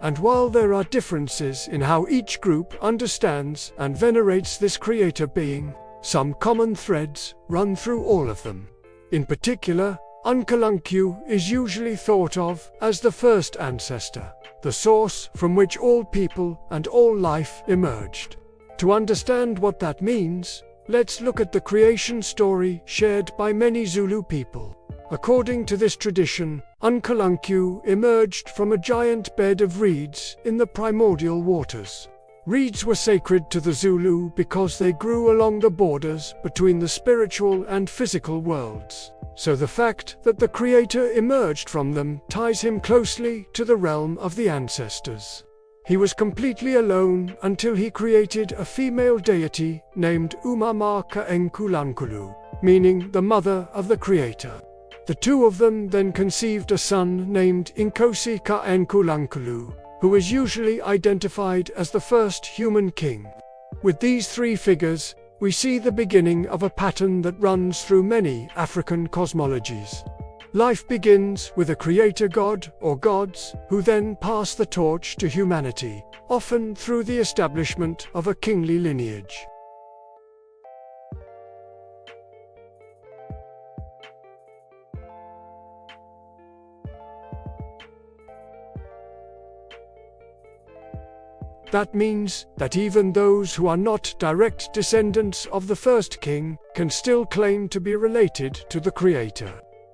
And while there are differences in how each group understands and venerates this creator being, some common threads run through all of them. In particular, uNkulunkulu is usually thought of as the first ancestor, the source from which all people and all life emerged. To understand what that means, let's look at the creation story shared by many Zulu people. According to this tradition, uNkulunkulu emerged from a giant bed of reeds in the primordial waters. Reeds were sacred to the Zulu because they grew along the borders between the spiritual and physical worlds. So the fact that the Creator emerged from them ties him closely to the realm of the ancestors. He was completely alone until he created a female deity named uNkulunkulu, meaning the mother of the Creator. The two of them then conceived a son named uNkulunkulu, who is usually identified as the first human king. With these three figures, we see the beginning of a pattern that runs through many African cosmologies. Life begins with a creator god or gods who then pass the torch to humanity, often through the establishment of a kingly lineage. That means that even those who are not direct descendants of the first king can still claim to be related to the Creator,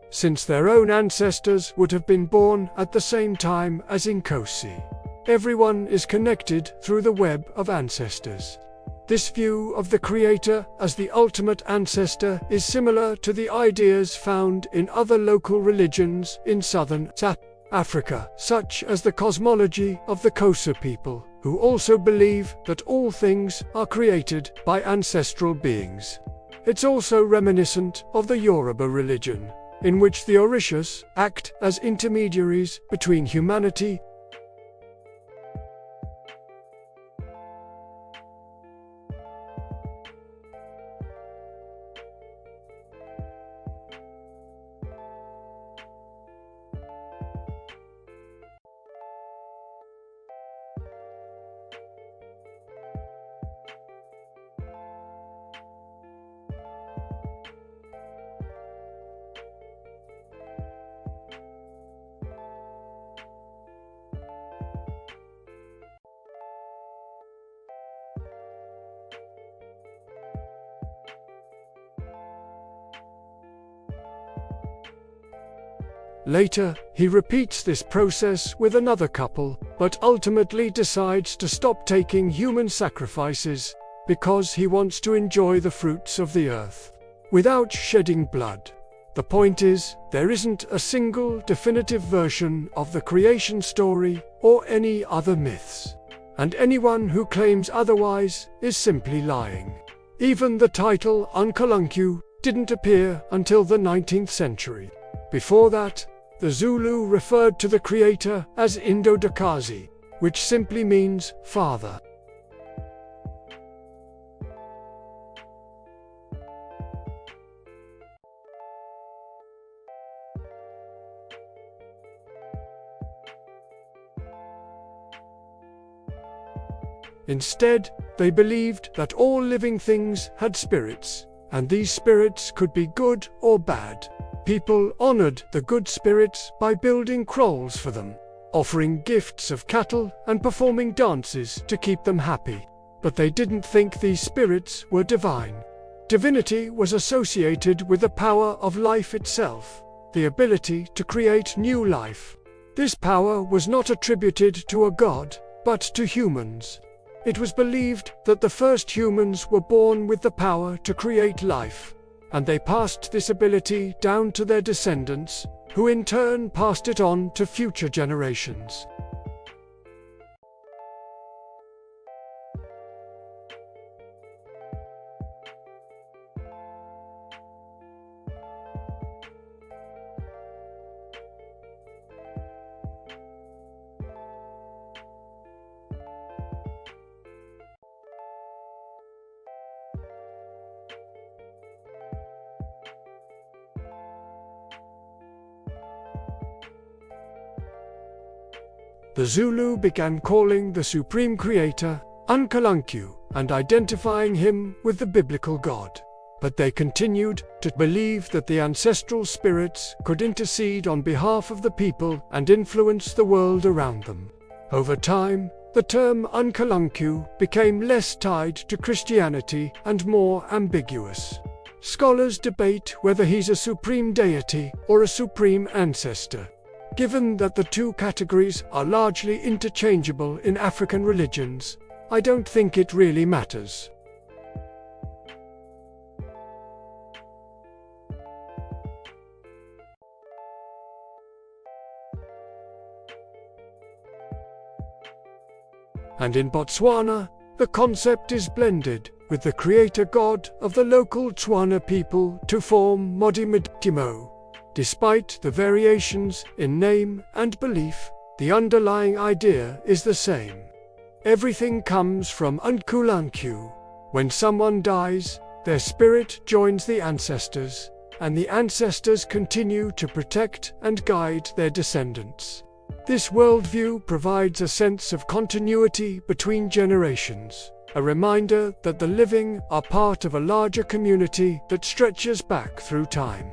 since their own ancestors would have been born at the same time as uNkulunkulu. Everyone is connected through the web of ancestors. This view of the Creator as the ultimate ancestor is similar to the ideas found in other local religions in southern South Africa, such as the cosmology of the Xhosa people, who also believe that all things are created by ancestral beings. It's also reminiscent of the Yoruba religion, in which the Orishas act as intermediaries between humanity Later, he repeats this process with another couple, but ultimately decides to stop taking human sacrifices because he wants to enjoy the fruits of the earth without shedding blood. The point is, there isn't a single definitive version of the creation story or any other myths, and anyone who claims otherwise is simply lying. Even the title uNkulunkulu didn't appear until the 19th century. Before that, the Zulu referred to the Creator as Indodakazi, which simply means father. Instead, they believed that all living things had spirits, and these spirits could be good or bad. People honored the good spirits by building kraals for them, offering gifts of cattle and performing dances to keep them happy. But they didn't think these spirits were divine. Divinity was associated with the power of life itself, the ability to create new life. This power was not attributed to a god, but to humans. It was believed that the first humans were born with the power to create life, and they passed this ability down to their descendants, who in turn passed it on to future generations. The Zulu began calling the Supreme Creator uNkulunkulu and identifying him with the biblical God. But they continued to believe that the ancestral spirits could intercede on behalf of the people and influence the world around them. Over time, the term uNkulunkulu became less tied to Christianity and more ambiguous. Scholars debate whether he's a supreme deity or a supreme ancestor. Given that the two categories are largely interchangeable in African religions, I don't think it really matters. And in Botswana, the concept is blended with the creator god of the local Tswana people to form Modimodimo. Despite the variations in name and belief, the underlying idea is the same. Everything comes from uNkulunkulu. When someone dies, their spirit joins the ancestors, and the ancestors continue to protect and guide their descendants. This worldview provides a sense of continuity between generations, a reminder that the living are part of a larger community that stretches back through time.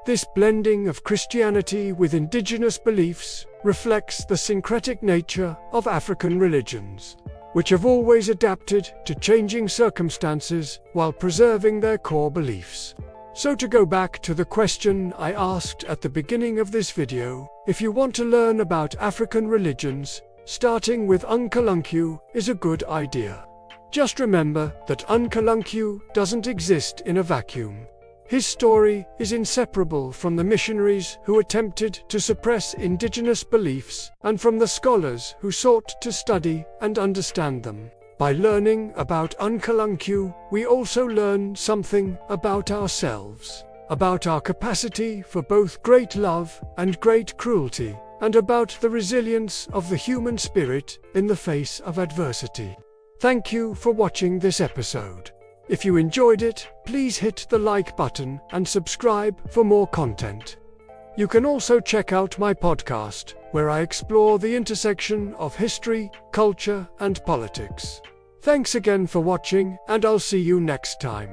This blending of Christianity with indigenous beliefs reflects the syncretic nature of African religions, which have always adapted to changing circumstances while preserving their core beliefs. So to go back to the question I asked at the beginning of this video, if you want to learn about African religions, starting with uNkulunkulu is a good idea. Just remember that uNkulunkulu doesn't exist in a vacuum. His story is inseparable from the missionaries who attempted to suppress indigenous beliefs and from the scholars who sought to study and understand them. By learning about uNkulunkulu, we also learn something about ourselves, about our capacity for both great love and great cruelty, and about the resilience of the human spirit in the face of adversity. Thank you for watching this episode. If you enjoyed it, please hit the like button and subscribe for more content. You can also check out my podcast, where I explore the intersection of history, culture, and politics. Thanks again for watching, and I'll see you next time.